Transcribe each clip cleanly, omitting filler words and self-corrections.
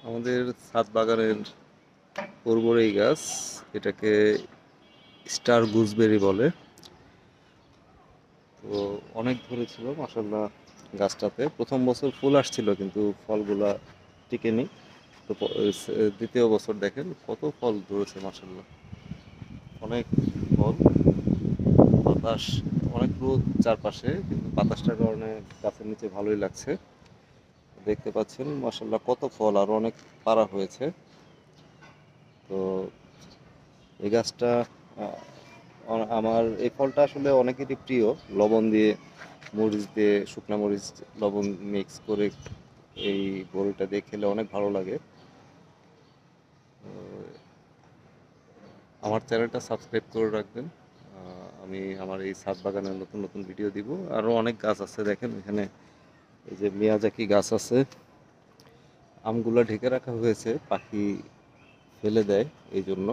আমাদের ছাদ বাগানের বরবড়ই গাছ, এটাকে স্টার গুজবেরি বলে। তো অনেক ধরেছিল মাশাআল্লাহ। গাছটাতে প্রথম বছর ফুল আসছিল কিন্তু ফলগুলা টিকেনি। তো দ্বিতীয় বছর দেখেন কত ফল ধরেছে মাশাআল্লাহ, অনেক ফল। বাতাস, অনেক রোদ চারপাশে, কিন্তু বাতাসটার কারণে গাছের নিচে ভালোই লাগছে। দেখতে পাচ্ছেন মাশাআল্লাহ কত ফল, আর অনেক পাড়া হয়েছে। তো এই গাছটা আমার এই ফলটা আসলে অনেকেরই প্রিয়। লবণ দিয়ে, মরিচ দিয়ে, শুকনা মরিচ লবণ মিক্স করে এই বড়িটা দিয়ে খেলে অনেক ভালো লাগে। তো আমার চ্যানেলটা সাবস্ক্রাইব করে রাখবেন। আমি আমার এই ছাদ বাগানের নতুন নতুন ভিডিও দিব। আরও অনেক গাছ আছে, দেখেন এখানে এই যে মিয়াজাকি গাছ আছে। আমগুলা ঢেকে রাখা হয়েছে, পাখি ফেলে দেয় এই জন্য।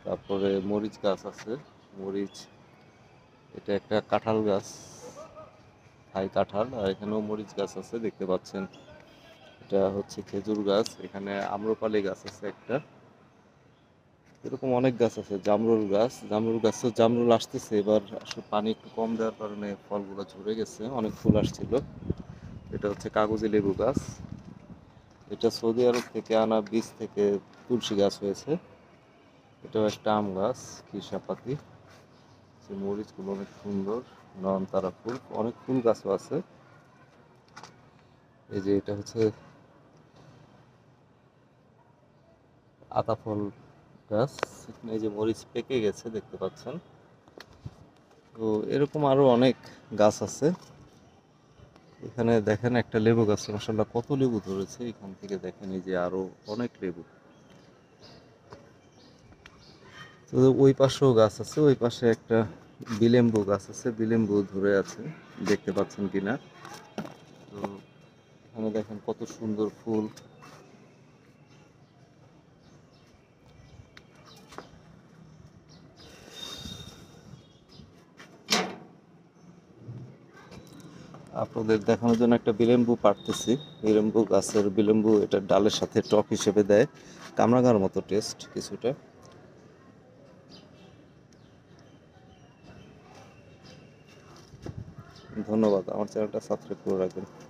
তারপরে মরিচ গাছ আছে, মরিচ, এটা একটা কাঁঠাল গাছ, থাই কাঁঠাল। আর এখানেও মরিচ গাছ আছে দেখতে পাচ্ছেন। এটা হচ্ছে খেজুর গাছ, এখানে আম্রপালি গাছ আছে একটা। এরকম অনেক গাছ আছে। জামরুল গাছ, জামরুল গাছে জামরুল আসতেছে এবার। আসলে পানি একটু কম দেওয়ার কারণে ফলগুলো ঝরে গেছে, অনেক ফুল আসছিল। এটা হচ্ছে কাগজি লেবু গাছ, এটা সৌদি আরব থেকে আনা বীজ থেকে তুলসী গাছ হয়েছে। এটাও একটা আম গাছ, কিরসাপাতি। মরিচগুলো অনেক সুন্দর, নয়নতারা ফুল, অনেক ফুল গাছও আছে। এই যে এটা হচ্ছে আতা ফল গাছ, এই যে মরিচ পেকে গেছে দেখতে পাচ্ছেন। তো এরকম আরো অনেক গাছ আছে। এখানে দেখেন একটা লেবু গাছ, মাশাআল্লাহ কত লেবু ধরেছে। এখান থেকে দেখেন এই যে আরো অনেক লেবু। তো ওই পাশেও গাছ আছে, ওই পাশে একটা বিলেম্বু গাছ আছে, বিলেম্বু ধরে আছে, দেখতে পাচ্ছেন কিনা। তো এখানে দেখেন কত সুন্দর ফুল। আপনাদের দেখানোর জন্য একটা বিলেম্বু পাড়তেছি। বিলেম্বু গাছের বিলেম্বু, এটা ডালের সাথে টক হিসেবে দেয়, কামরাঙার মতো টেস্ট কিছুটা। ধন্যবাদ, আমার চ্যানেলটা সাবস্ক্রাইব করে রাখবেন।